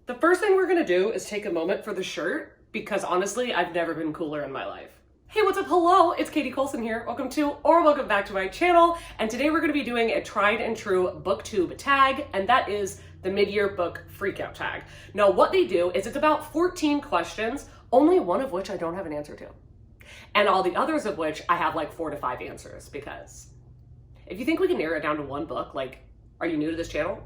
The first thing we're gonna do is take a moment for the shirt, because honestly, I've never been cooler in my life. Hey, what's up? Hello, it's Katie Colson here. Welcome to, or welcome back to my channel. And today we're gonna be doing a tried and true booktube tag, and that is the mid-year book Freakout tag. Now, what they do is it's about 14 questions, only one of which I don't have an answer to. And all the others of which I have like 4 to 5 answers, because if you think we can narrow it down to one book, like, are you new to this channel?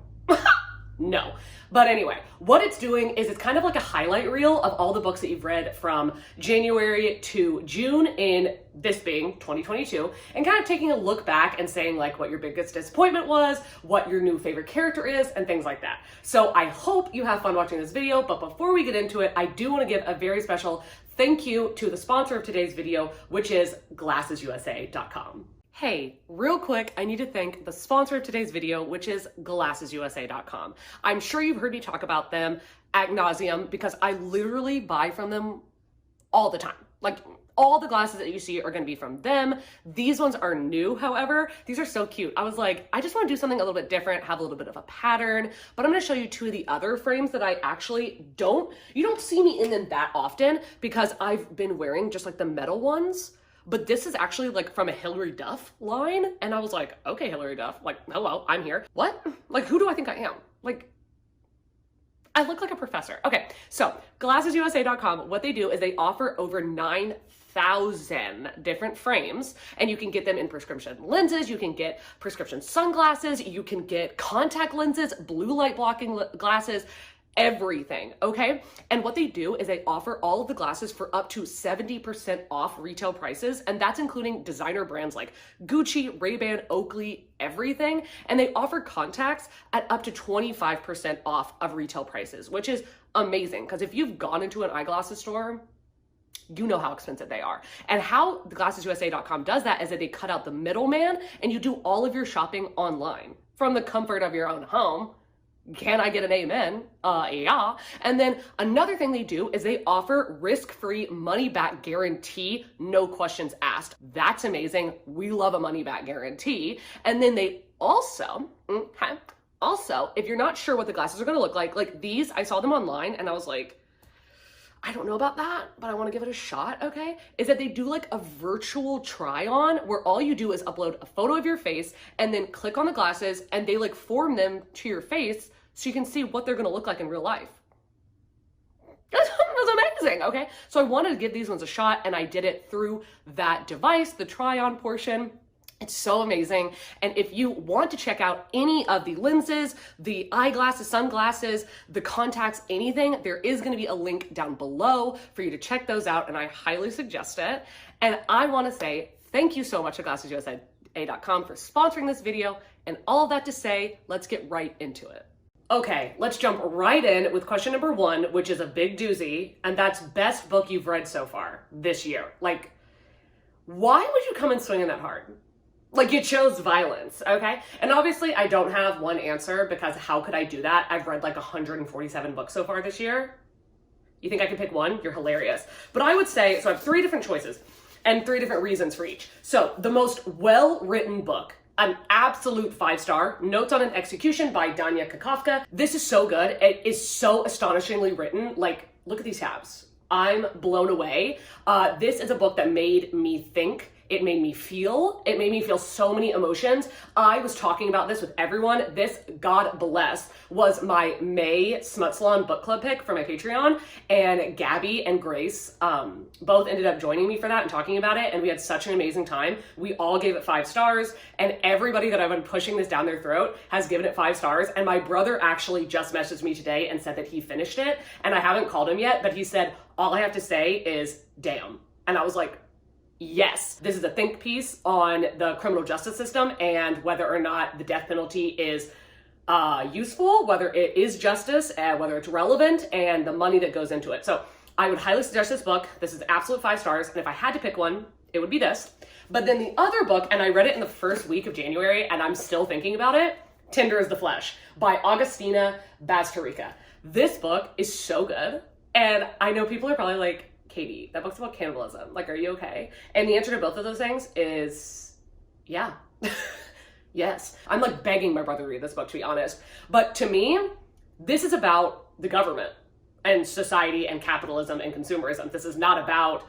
No. But anyway, what it's doing is it's kind of like a highlight reel of all the books that you've read from January to June in this being 2022, and kind of taking a look back and saying like what your biggest disappointment was, what your new favorite character is, and things like that. So I hope you have fun watching this video, but before we get into it, I do want to give a very special thank you to the sponsor of today's video, which is GlassesUSA.com. Hey, real quick, I need to thank the sponsor of today's video, which is GlassesUSA.com. I'm sure you've heard me talk about them ad nauseum because I literally buy from them all the time. Like, all the glasses that you see are gonna be from them. These ones are new, however. These are so cute. I was like, I just wanna do something a little bit different, have a little bit of a pattern, but I'm gonna show you 2 of the other frames that I actually you don't see me in them that often because I've been wearing just like the metal ones. But this is actually like from a Hilary Duff line. And I was like, okay, Hilary Duff, like, hello, I'm here. What? Like, who do I think I am? Like, I look like a professor. Okay, so GlassesUSA.com, what they do is they offer over 9,000 different frames, and you can get them in prescription lenses, you can get prescription sunglasses, you can get contact lenses, blue light blocking glasses, everything, okay? And what they do is they offer all of the glasses for up to 70% off retail prices, and that's including designer brands like Gucci, Ray-Ban, Oakley, everything. And they offer contacts at up to 25% off of retail prices, which is amazing, because if you've gone into an eyeglasses store, you know how expensive they are. And how the GlassesUSA.com does that is that they cut out the middleman and you do all of your shopping online from the comfort of your own home. Can I get an amen? Yeah. And then another thing they do is they offer risk-free money-back guarantee, no questions asked. That's amazing. We love a money-back guarantee. And then they also, if you're not sure what the glasses are gonna look like these, I saw them online and I was like, I don't know about that, but I want to give it a shot, okay? Is that they do like a virtual try on where all you do is upload a photo of your face and then click on the glasses and they like form them to your face so you can see what they're going to look like in real life. That's amazing, okay? So I wanted to give these ones a shot and I did it through that device, the try on portion. It's so amazing. And if you want to check out any of the lenses, the eyeglasses, sunglasses, the contacts, anything, there is going to be a link down below for you to check those out, and I highly suggest it. And I want to say thank you so much to GlassesUSA.com for sponsoring this video, and all of that to say, let's get right into it. Okay, let's jump right in with question number 1, which is a big doozy, and that's best book you've read so far this year. Like, why would you come in swinging that hard? Like, you chose violence, okay? And obviously I don't have one answer because how could I do that? I've read like 147 books so far this year. You think I can pick one? You're hilarious. But I would say, so I have 3 different choices and 3 different reasons for each. So the most well-written book, an absolute 5-star, Notes on an Execution by Danya Kakofka. This is so good. It is so astonishingly written. Like, look at these tabs. I'm blown away. This is a book that made me think. It made me feel so many emotions. I was talking about this with everyone. This, God bless, was my May Smut Salon book club pick for my Patreon. And Gabby and Grace both ended up joining me for that and talking about it. And we had such an amazing time. We all gave it 5 stars. And everybody that I've been pushing this down their throat has given it 5 stars. And my brother actually just messaged me today and said that he finished it. And I haven't called him yet, but he said, all I have to say is, damn. And I was like, yes, this is a think piece on the criminal justice system and whether or not the death penalty is useful, whether it is justice, whether it's relevant, and the money that goes into it. So I would highly suggest this book. This is absolute 5 stars. And if I had to pick one, it would be this. But then the other book, and I read it in the first week of January, and I'm still thinking about it, Tender is the Flesh by Augustina Bazterrica. This book is so good. And I know people are probably like, Katie, that book's about cannibalism. Like, are you okay? And the answer to both of those things is, yeah. Yes. I'm like begging my brother to read this book, to be honest. But to me, this is about the government and society and capitalism and consumerism. This is not about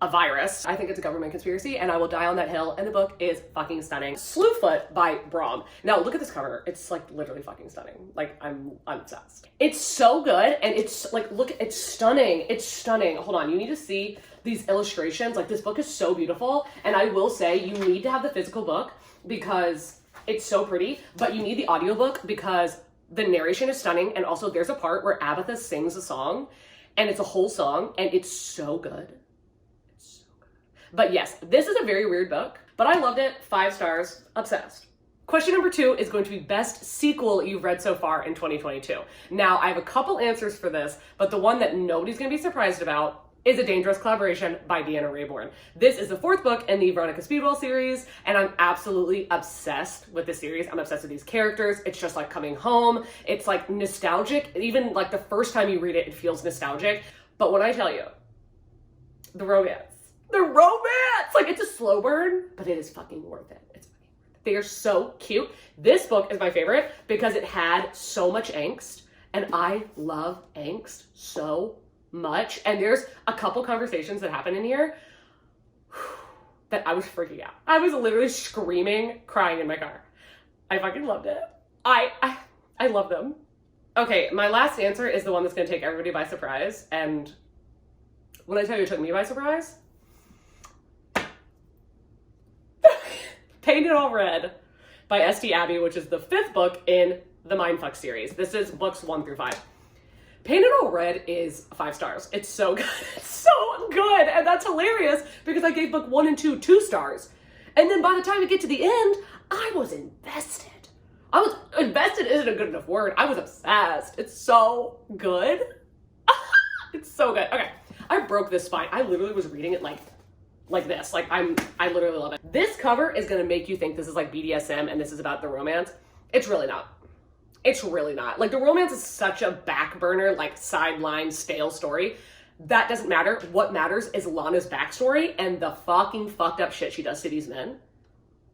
a virus. I think it's a government conspiracy, and I will die on that hill, and the book is fucking stunning. Slewfoot by Brahm. Now look at this cover. It's like literally fucking stunning. Like I'm obsessed. It's so good, and it's like, look, it's stunning. It's stunning. Hold on, you need to see these illustrations. Like, this book is so beautiful, and I will say you need to have the physical book because it's so pretty, but you need the audiobook because the narration is stunning, and also there's a part where Abatha sings a song, and it's a whole song, and it's so good. But yes, this is a very weird book, but I loved it. 5 stars, obsessed. Question number 2 is going to be best sequel you've read so far in 2022. Now, I have a couple answers for this, but the one that nobody's gonna be surprised about is A Dangerous Collaboration by Deanna Raybourn. This is the 4th book in the Veronica Speedwell series, and I'm absolutely obsessed with this series. I'm obsessed with these characters. It's just like coming home. It's like nostalgic. Even like the first time you read it, it feels nostalgic. But when I tell you, the romance, like, it's a slow burn, but it is fucking worth it. It's fucking worth it. They are so cute. This book is my favorite because it had so much angst, and I love angst so much. And there's a couple conversations that happen in here that I was freaking out. I was literally screaming, crying in my car. I fucking loved it. I love them. Okay, my last answer is the one that's gonna take everybody by surprise, and when I tell you it took me by surprise, Painted All Red by S.T. Abbey, which is the 5th book in the Mindfuck series. This is books 1 through 5. Painted All Red is 5 stars. It's so good. It's so good. And that's hilarious because I gave book 1 and 2 2 stars. And then by the time we get to the end, I was invested. Invested isn't a good enough word. I was obsessed. It's so good. It's so good. Okay. I broke this spine. I literally was reading it like this. Like, I literally love it. This cover is gonna make you think this is like BDSM and this is about the romance. It's really not. It's really not. Like, the romance is such a back burner, like sideline, stale story. That doesn't matter. What matters is Lana's backstory and the fucking fucked up shit she does to these men.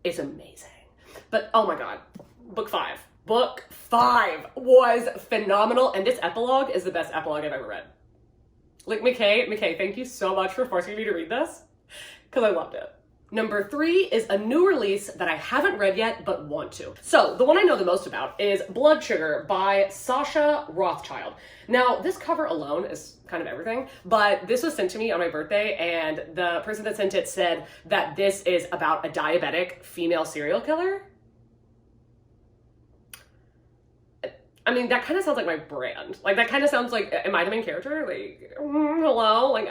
It's amazing. But oh my God, book 5. Book 5 was phenomenal, and this epilogue is the best epilogue I've ever read. Like, McKay, thank you so much for forcing me to read this, because I loved it. Number 3 is a new release that I haven't read yet, but want to. So the one I know the most about is Blood Sugar by Sasha Rothschild. Now, this cover alone is kind of everything, but this was sent to me on my birthday, and the person that sent it said that this is about a diabetic female serial killer. I mean, that kind of sounds like my brand. Like, that kind of sounds like, am I the main character? Like, hello? Like,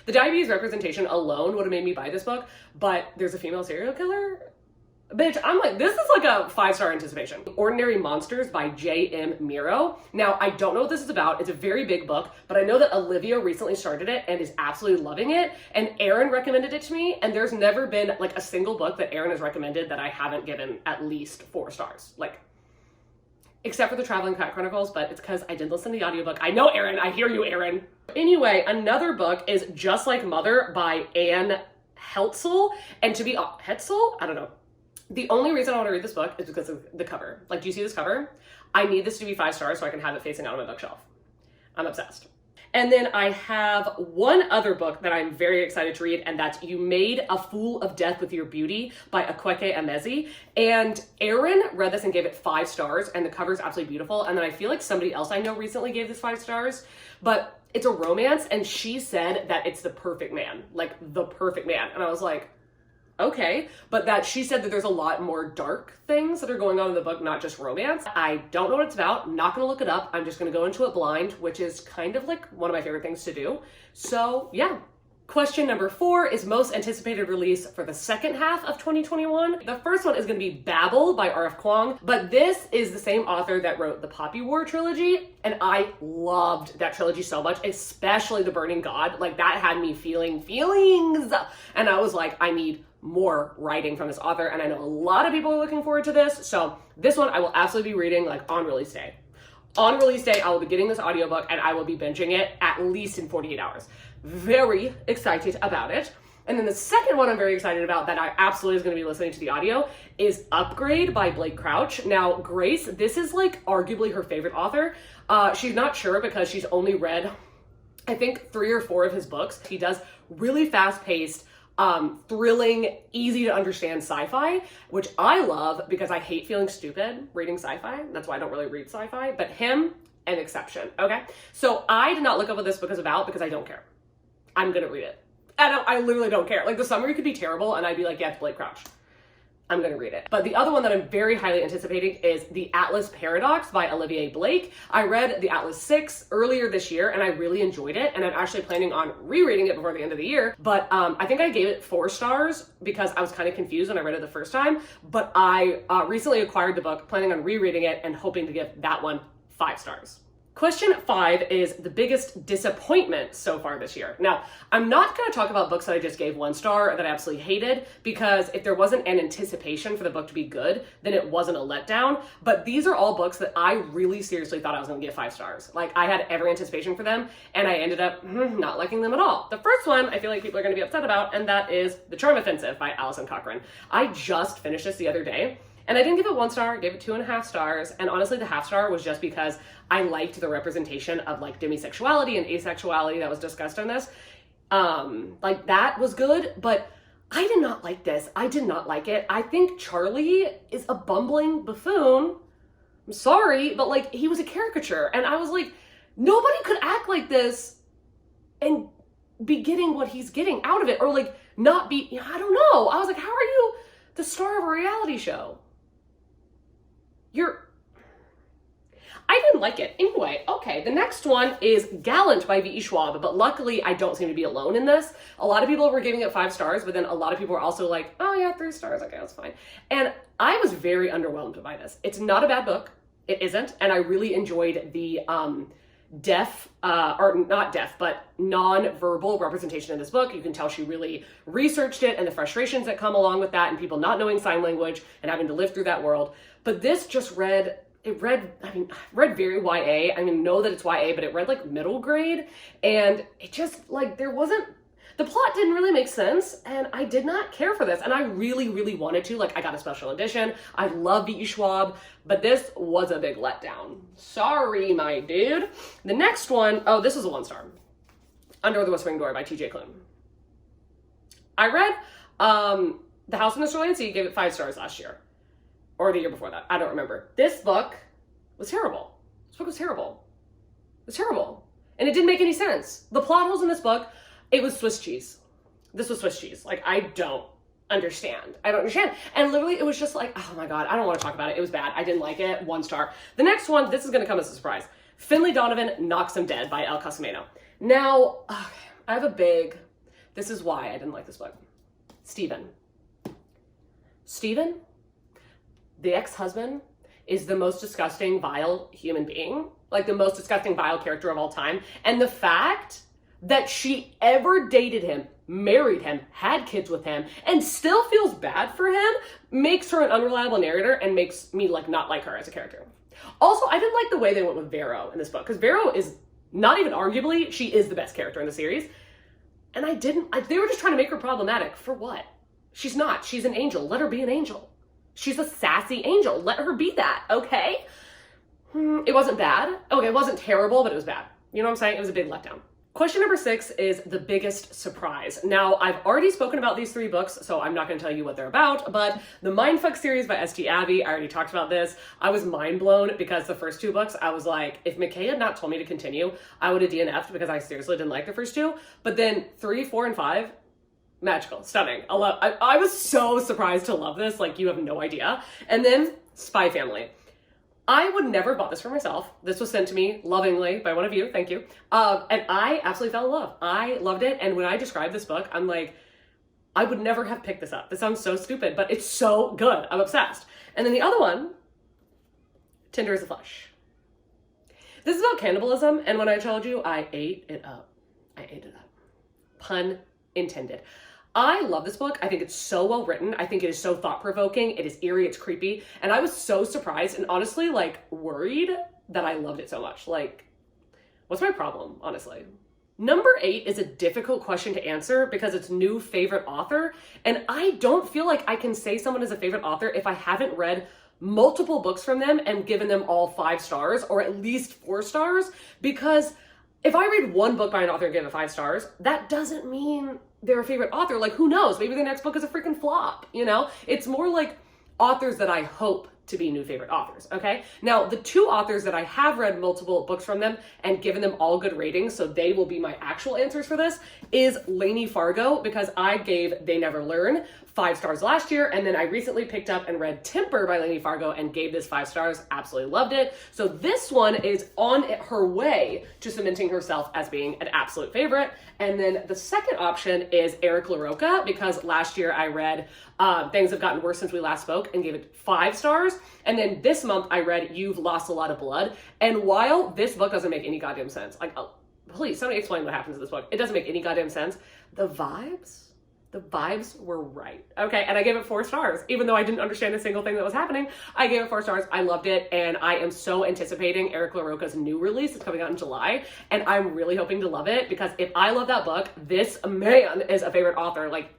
the diabetes representation alone would have made me buy this book, but there's a female serial killer? Bitch, I'm like, this is like a 5-star anticipation. Ordinary Monsters by J.M. Miro. Now, I don't know what this is about. It's a very big book, but I know that Olivia recently started it and is absolutely loving it, and Erin recommended it to me, and there's never been like a single book that Erin has recommended that I haven't given at least 4 stars. Like, except for the Traveling Cat Chronicles, but it's because I did listen to the audiobook. I know, Erin. I hear you, Erin. Anyway, another book is Just Like Mother by Anne Hetzel. And to be Hetzel? I don't know. The only reason I want to read this book is because of the cover. Like, do you see this cover? I need this to be 5 stars so I can have it facing out on my bookshelf. I'm obsessed. And then I have one other book that I'm very excited to read, and that's You Made a Fool of Death with Your Beauty by Akweke Emezi. And Erin read this and gave it 5 stars, and the cover is absolutely beautiful. And then I feel like somebody else I know recently gave this 5 stars, but it's a romance, and she said that it's the perfect man, like the perfect man. And I was like, okay, but that she said that there's a lot more dark things that are going on in the book, not just romance. I don't know what it's about. I'm not gonna look it up. I'm just gonna go into it blind, which is kind of like one of my favorite things to do. So yeah. Question number 4 is most anticipated release for the second half of 2021. The first one is going to be Babel by R.F. Kuang, but this is the same author that wrote the Poppy War trilogy, and I loved that trilogy so much, especially The Burning God. Like, that had me feeling feelings, and I was like, I need more writing from this author, and I know a lot of people are looking forward to this, so this one I will absolutely be reading like on release day. On release day, I will be getting this audiobook and I will be binging it at least in 48 hours. Very excited about it. And then the second one I'm very excited about that I absolutely is going to be listening to the audio is Upgrade by Blake Crouch. Now, Grace, this is like arguably her favorite author. She's not sure because she's only read, I think, 3 or 4 of his books. He does really fast-paced, thrilling, easy to understand sci-fi, which I love because I hate feeling stupid reading sci-fi. That's why I don't really read sci-fi, but him, an exception, okay? So I did not look up what this book is about because I don't care. I'm gonna read it. I literally don't care. Like, the summary could be terrible and I'd be like, yeah, it's Blake Crouch. I'm gonna read it. But the other one that I'm very highly anticipating is The Atlas Paradox by Olivia Blake. I read The Atlas 6 earlier this year and I really enjoyed it, and I'm actually planning on rereading it before the end of the year. But I think I gave it 4 stars because I was kind of confused when I read it the first time. But I recently acquired the book, planning on rereading it and hoping to give that one 5 stars. Question 5 is the biggest disappointment so far this year. Now, I'm not going to talk about books that I just gave 1 star or that I absolutely hated, because if there wasn't an anticipation for the book to be good, then it wasn't a letdown. But these are all books that I really seriously thought I was going to get 5 stars. Like, I had every anticipation for them, and I ended up not liking them at all. The first one I feel like people are going to be upset about, and that is The Charm Offensive by Alison Cochrane. I just finished this the other day, and I didn't give it 1 star, I gave it 2.5 stars. And honestly, the half star was just because I liked the representation of like demisexuality and asexuality that was discussed in this. Like, that was good, but I did not like this. I did not like it. I think Charlie is a bumbling buffoon. I'm sorry, but like, he was a caricature. And I was like, nobody could act like this and be getting what he's getting out of it, or like not be, I don't know. I was like, how are you the star of a reality show? I didn't like it. Anyway, okay, the next one is Gallant by V.E. Schwab, but luckily I don't seem to be alone in this. A lot of people were giving it 5 stars, but then a lot of people were also like, oh yeah, 3 stars, okay, that's fine. And I was very underwhelmed by this. It's not a bad book. It isn't. And I really enjoyed the deaf, or not deaf, but non-verbal representation in this book. You can tell she really researched it and the frustrations that come along with that and people not knowing sign language and having to live through that world. But this just read very YA. I mean, know that it's YA, but it read like middle grade, and it just like, the plot didn't really make sense, and I did not care for this. And I really, really wanted to, like, I got a special edition. I love V.E. Schwab, but this was a big letdown. Sorry, my dude. The next one, oh, this was a 1 star. Under the Whispering Door by T.J. Klune. I read The House in the Cerulean Sea, gave it 5 stars last year. Or the year before that. I don't remember. This book was terrible. This book was terrible. It was terrible. And it didn't make any sense. The plot holes in this book, it was Swiss cheese. This was Swiss cheese. Like, I don't understand. I don't understand. And literally, it was just like, oh my God, I don't want to talk about it. It was bad. I didn't like it. 1 star. The next one, this is going to come as a surprise. Finlay Donovan Knocks Him Dead by El Casameno. Now, I have this is why I didn't like this book. Stephen, the ex-husband, is the most disgusting, vile human being. Like, the most disgusting, vile character of all time. And the fact that she ever dated him, married him, had kids with him, and still feels bad for him makes her an unreliable narrator and makes me like not like her as a character. Also, I didn't like the way they went with Vero in this book, because Vero is not even arguably, she is the best character in the series. And they were just trying to make her problematic. For what? She's not. She's an angel. Let her be an angel. She's a sassy angel. Let her be that, okay? It wasn't bad. Okay, it wasn't terrible, but it was bad. You know what I'm saying? It was a big letdown. Question number 6 is the biggest surprise. Now, I've already spoken about these 3 books, so I'm not going to tell you what they're about, but the Mindfuck series by S.T. Abby, I already talked about this. I was mind blown because the first 2 books, I was like, if McKay had not told me to continue, I would have DNF'd because I seriously didn't like the first 2. But then 3, 4, and 5, magical, stunning. I was so surprised to love this, like, you have no idea. And then Spy Family. I would never have bought this for myself. This was sent to me lovingly by one of you, thank you. And I absolutely fell in love. I loved it, and when I described this book, I'm like, I would never have picked this up. This sounds so stupid, but it's so good. I'm obsessed. And then the other one, Tender as the Flesh. This is about cannibalism, and when I told you, I ate it up. I ate it up. Pun intended. I love this book. I think it's so well written. I think it is so thought-provoking. It is eerie, it's creepy. And I was so surprised and honestly, like, worried that I loved it so much. Like, what's my problem, honestly? Number 8 is a difficult question to answer because it's new favorite author. And I don't feel like I can say someone is a favorite author if I haven't read multiple books from them and given them all 5 stars or at least 4 stars. Because if I read one book by an author and give it 5 stars, that doesn't mean they're a favorite author. Like, who knows? Maybe the next book is a freaking flop, you know? It's more like authors that I hope to be new favorite authors, okay? Now, the 2 authors that I have read multiple books from them and given them all good ratings, so they will be my actual answers for this, is Lainey Fargo, because I gave They Never Learn 5 stars last year, and then I recently picked up and read Temper by Lainey Fargo and gave this 5 stars, absolutely loved it. So this one is on her way to cementing herself as being an absolute favorite. And then the second option is Eric LaRocca, because last year I read Things Have Gotten Worse Since We Last Spoke and gave it 5 stars. And then this month I read You've Lost a Lot of Blood. And while this book doesn't make any goddamn sense, like, oh, please, somebody explain what happens in this book. It doesn't make any goddamn sense. The vibes were right. Okay, and I gave it 4 stars. Even though I didn't understand a single thing that was happening, I gave it 4 stars. I loved it, and I am so anticipating Eric LaRocca's new release. It's coming out in July, and I'm really hoping to love it, because if I love that book, this man is a favorite author. Like,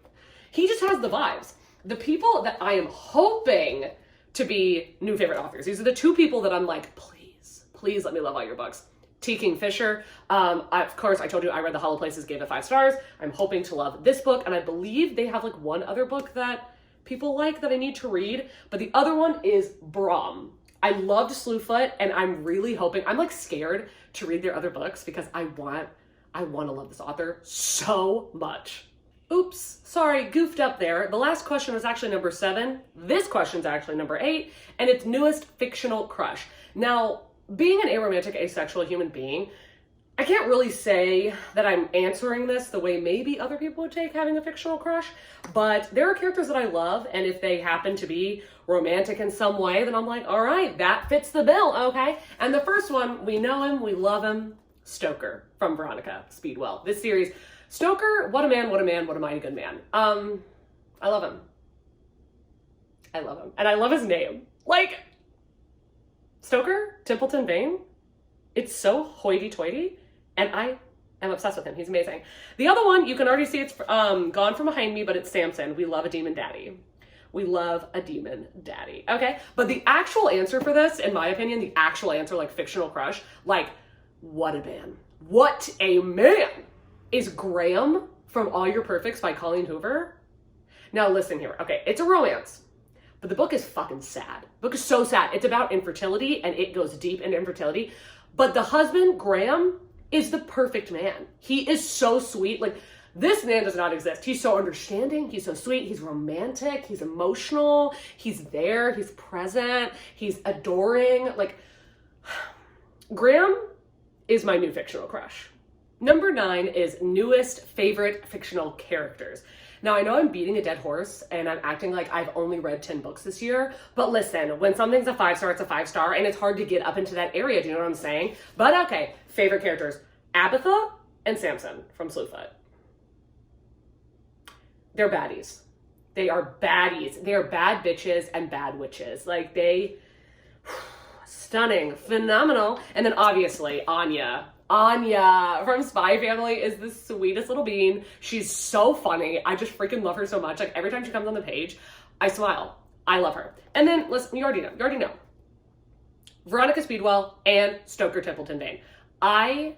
he just has the vibes. The people that I am hoping to be new favorite authors, these are the 2 people that I'm like, please let me love all your books. T. Kingfisher. Of course, I told you I read The Hollow Places, gave it 5 stars. I'm hoping to love this book, and I believe they have like one other book that people like that I need to read, but the other one is Brahm. I loved Slewfoot, and I'm really hoping, I'm like scared to read their other books because I want to love this author so much. Oops, sorry, goofed up there. The last question was actually number 7. This question's actually number 8, and it's newest fictional crush. Now, being an aromantic asexual human being, I can't really say that I'm answering this the way maybe other people would take having a fictional crush, but there are characters that I love, and if they happen to be romantic in some way, then I'm like, all right, that fits the bill, okay? And the first one, we know him, we love him, Stoker from Veronica Speedwell. This series, Stoker, what a man, what a man, what a mighty good man. I love him. And I love his name. Like, Stoker Templeton Vane, it's so hoity-toity, and I am obsessed with him. He's amazing. The other one, you can already see it's gone from behind me, but it's Samson. We love a demon daddy. We love a demon daddy, okay? But the actual answer for this, in my opinion, the actual answer, like fictional crush, like, what a man. What a man is Graham from All Your Perfects by Colleen Hoover. Now listen here, okay, it's a romance. But the book is fucking sad. The book is so sad. It's about infertility, and it goes deep into infertility. But the husband, Graham, is the perfect man. He is so sweet. Like, this man does not exist. He's so understanding. He's so sweet. He's romantic. He's emotional. He's there. He's present. He's adoring. Like, Graham is my new fictional crush. Number 9 is newest favorite fictional characters. Now, I know I'm beating a dead horse and I'm acting like I've only read 10 books this year, but listen, when something's a 5 star, it's a 5 star, and it's hard to get up into that area, do you know what I'm saying? But okay, favorite characters, Abatha and Samson from Slewfoot. They're baddies. They are baddies. They are bad bitches and bad witches. Like, they, stunning, phenomenal. And then obviously, Anya from Spy Family is the sweetest little bean. She's so funny. I just freaking love her so much. Like, every time she comes on the page, I smile. I love her. And then, listen, you already know. Veronica Speedwell and Stoker Templeton Vane. I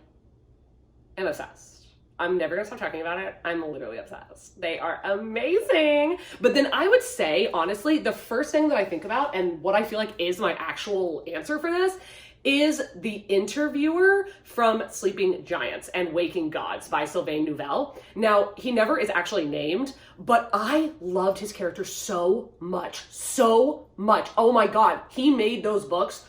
am obsessed. I'm never gonna stop talking about it. I'm literally obsessed. They are amazing. But then I would say, honestly, the first thing that I think about and what I feel like is my actual answer for this is the interviewer from Sleeping Giants and Waking Gods by Sylvain Nouvelle. Now, he never is actually named, but I loved his character so much. Oh my God, he made those books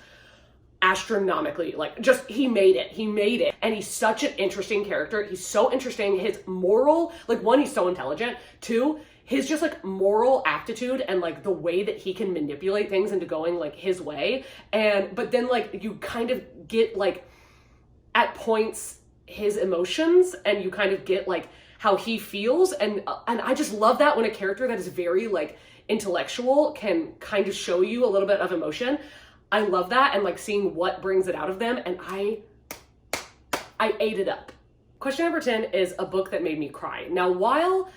astronomically, like, just, he made it. And he's such an interesting character. He's so interesting. His moral, like, 1, he's so intelligent. 2, his just like moral aptitude and like the way that he can manipulate things into going like his way. But then like you kind of get like at points his emotions, and you kind of get like how he feels. And I just love that when a character that is very like intellectual can kind of show you a little bit of emotion. I love that, and like seeing what brings it out of them. And I ate it up. Question number 10 is a book that made me cry. Now, while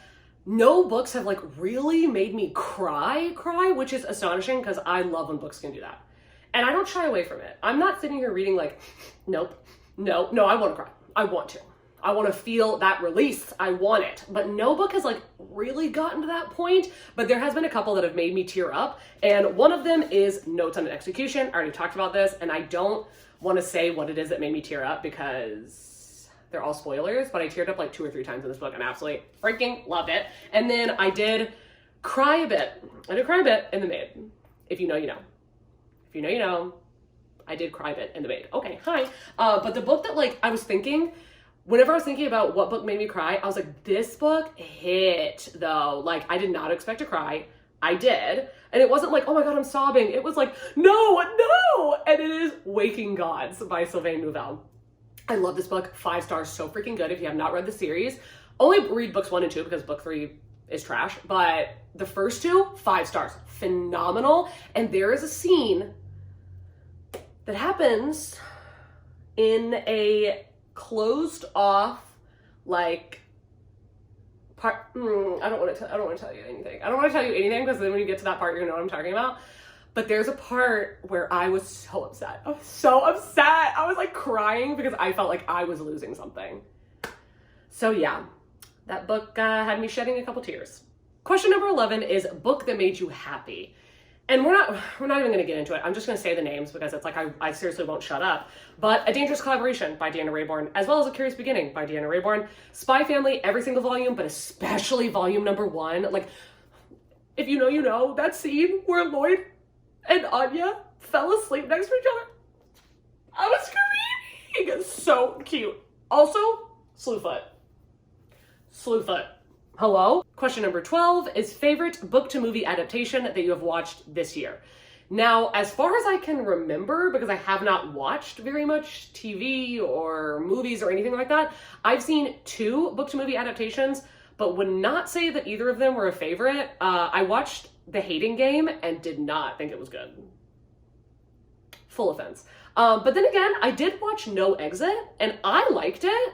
no books have like really made me cry, which is astonishing because I love when books can do that. And I don't shy away from it. I'm not sitting here reading like, nope, no, I want to cry. I want to. I want to feel that release. I want it. But no book has like really gotten to that point, but there has been a couple that have made me tear up. And one of them is Notes on an Execution. I already talked about this, and I don't want to say what it is that made me tear up because they're all spoilers, but I teared up like 2 or 3 times in this book and absolutely freaking loved it. And then I did cry a bit. I did cry a bit in The Maid. If you know, you know. If you know, you know. I did cry a bit in The Maid. Okay, hi. But the book that like I was thinking, whenever I was thinking about what book made me cry, I was like, this book hit though. Like I did not expect to cry. I did. And it wasn't like, oh my God, I'm sobbing. It was like, no. And it is Waking Gods by Sylvain Neuvel. I love this book. 5 stars, so freaking good. If you have not read the series, only read books 1 and 2 because book 3 is trash. But the first 2, 5 stars, phenomenal. And there is a scene that happens in a closed off, like, part. I don't want to tell you anything. I don't want to tell you anything because then when you get to that part, you're gonna know what I'm talking about. But there's a part where I was so upset. I was so upset. I was like crying because I felt like I was losing something. So yeah, that book had me shedding a couple tears. Question number 11 is book that made you happy. And we're not even gonna get into it. I'm just gonna say the names because it's like, I seriously won't shut up. But A Dangerous Collaboration by Deanna Raybourn, as well as A Curious Beginning by Deanna Raybourn. Spy Family, every single volume, but especially volume number 1. Like, if you know, you know, that scene where Lloyd and Anya fell asleep next to each other. I was screaming. It's so cute. Also, Slewfoot. Hello? Question number 12 is favorite book to movie adaptation that you have watched this year. Now, as far as I can remember, because I have not watched very much TV or movies or anything like that, I've seen 2 book to movie adaptations, but would not say that either of them were a favorite. I watched The Hating Game and did not think it was good. Full offense. But then again, I did watch No Exit and I liked it.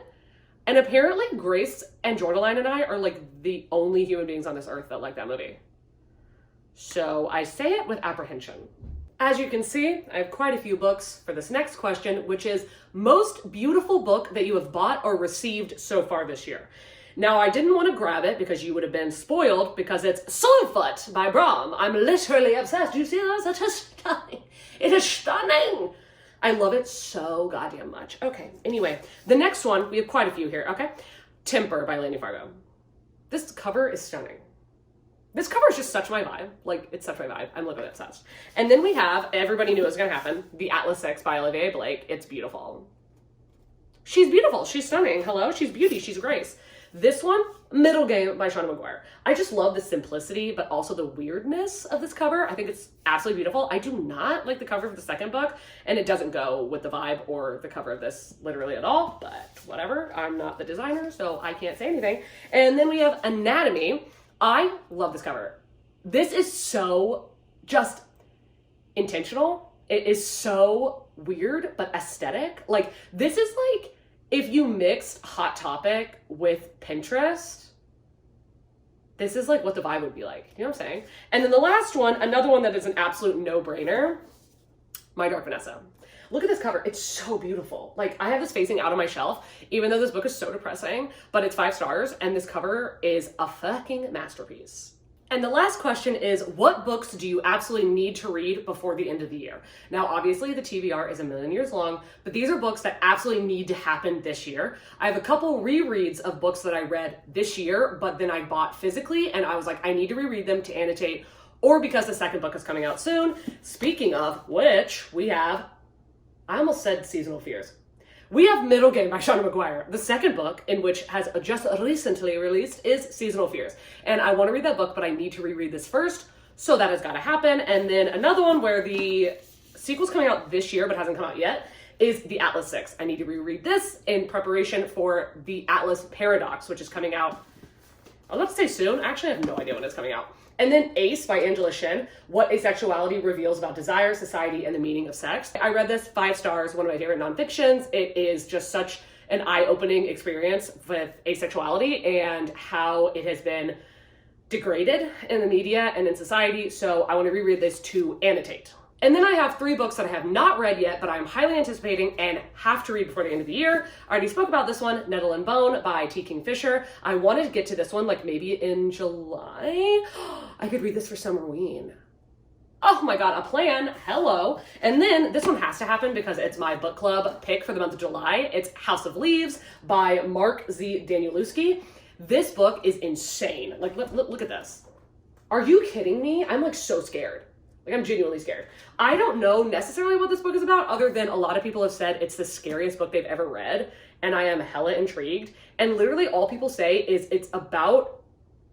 And apparently Grace and Jordaline and I are like the only human beings on this earth that like that movie. So I say it with apprehension. As you can see, I have quite a few books for this next question, which is most beautiful book that you have bought or received so far this year. Now, I didn't want to grab it because you would have been spoiled because it's Slewfoot by Brom. I'm literally obsessed. You see that? It's just stunning. It is stunning. I love it so goddamn much. Okay, anyway, the next one, we have quite a few here, okay? Temper by Laney Fargo. This cover is stunning. This cover is just such my vibe. Like, it's such my vibe. I'm literally obsessed. And then we have, everybody knew it was gonna happen, The Atlas 6 by Olivia Blake. It's beautiful. She's beautiful. She's stunning. Hello? She's beauty. She's grace. This one, Middle Game by Shauna McGuire. I just love the simplicity, but also the weirdness of this cover. I think it's absolutely beautiful. I do not like the cover of the second book, and it doesn't go with the vibe or the cover of this literally at all, but whatever. I'm not the designer, so I can't say anything. And then we have Anatomy. I love this cover. This is so just intentional. It is so weird, but aesthetic. Like, this is like, if you mixed Hot Topic with Pinterest, this is like what the vibe would be like. You know what I'm saying? And then the last one, another one that is an absolute no-brainer, My Dark Vanessa. Look at this cover. It's so beautiful. Like, I have this facing out on my shelf, even though this book is so depressing, but it's 5 stars, and this cover is a fucking masterpiece. And the last question is, what books do you absolutely need to read before the end of the year? Now, obviously, the TBR is a million years long, but these are books that absolutely need to happen this year. I have a couple rereads of books that I read this year, but then I bought physically, and I was like, I need to reread them to annotate, or because the second book is coming out soon. Speaking of which, we have, I almost said Seasonal Fears. We have Middle Game by Shauna McGuire. The second book, in which has just recently released, is Seasonal Fears. And I want to read that book, but I need to reread this first, so that has got to happen. And then another one where the sequel's coming out this year, but hasn't come out yet, is The Atlas 6. I need to reread this in preparation for The Atlas Paradox, which is coming out, I'll have to say soon. Actually, I have no idea when it's coming out. And then Ace by Angela Shin, What Asexuality Reveals About Desire, Society, and the Meaning of Sex. I read this, 5 stars, one of my favorite nonfictions. It is just such an eye-opening experience with asexuality and how it has been degraded in the media and in society. So I want to reread this to annotate. And then I have 3 books that I have not read yet, but I'm highly anticipating and have to read before the end of the year. I already spoke about this one, Nettle and Bone by T. Kingfisher. I wanted to get to this one like maybe in July. I could read this for Summerween. Oh my God, a plan, hello. And then this one has to happen because it's my book club pick for the month of July. It's House of Leaves by Mark Z. Danielewski. This book is insane. Like, look at this. Are you kidding me? I'm like so scared. Like, I'm genuinely scared. I don't know necessarily what this book is about, other than a lot of people have said it's the scariest book they've ever read, and I am hella intrigued. And literally all people say is it's about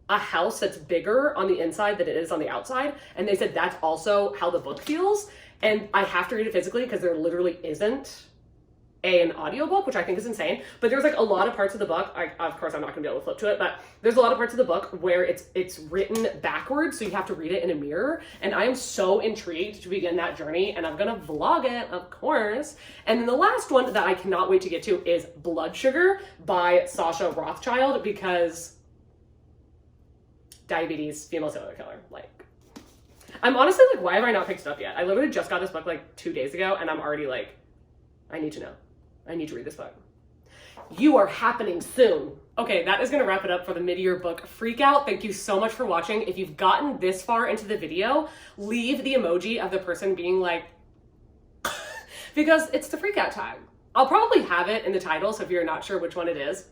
a house that's bigger on the inside than it is on the outside, and they said that's also how the book feels. And I have to read it physically because there literally isn't an audiobook, which I think is insane. But there's like a lot of parts of the book, of course I'm not gonna be able to flip to it, but there's a lot of parts of the book where it's written backwards, so you have to read it in a mirror. And I am so intrigued to begin that journey, and I'm gonna vlog it, of course. And then the last one that I cannot wait to get to is Blood Sugar by Sasha Rothschild, because diabetes, female serial killer. Like, I'm honestly like, why have I not picked it up yet? I literally just got this book like 2 days ago, and I'm already like, I need to know. I need to read this book. You are happening soon. Okay, that is gonna wrap it up for the mid-year book Freakout. Thank you so much for watching. If you've gotten this far into the video, leave the emoji of the person being like, because it's the Freakout tag. I'll probably have it in the title, so if you're not sure which one it is,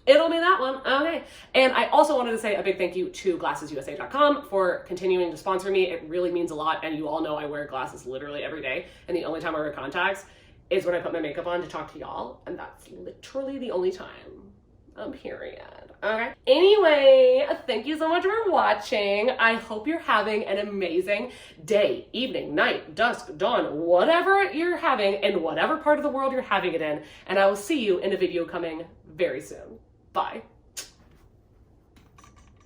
it'll be that one. Okay. And I also wanted to say a big thank you to glassesusa.com for continuing to sponsor me. It really means a lot, and you all know I wear glasses literally every day, and the only time I wear contacts is when I put my makeup on to talk to y'all, and that's literally the only time. Period. Okay. Anyway, thank you so much for watching. I hope you're having an amazing day, evening, night, dusk, dawn, whatever you're having in whatever part of the world you're having it in, and I will see you in a video coming very soon. Bye.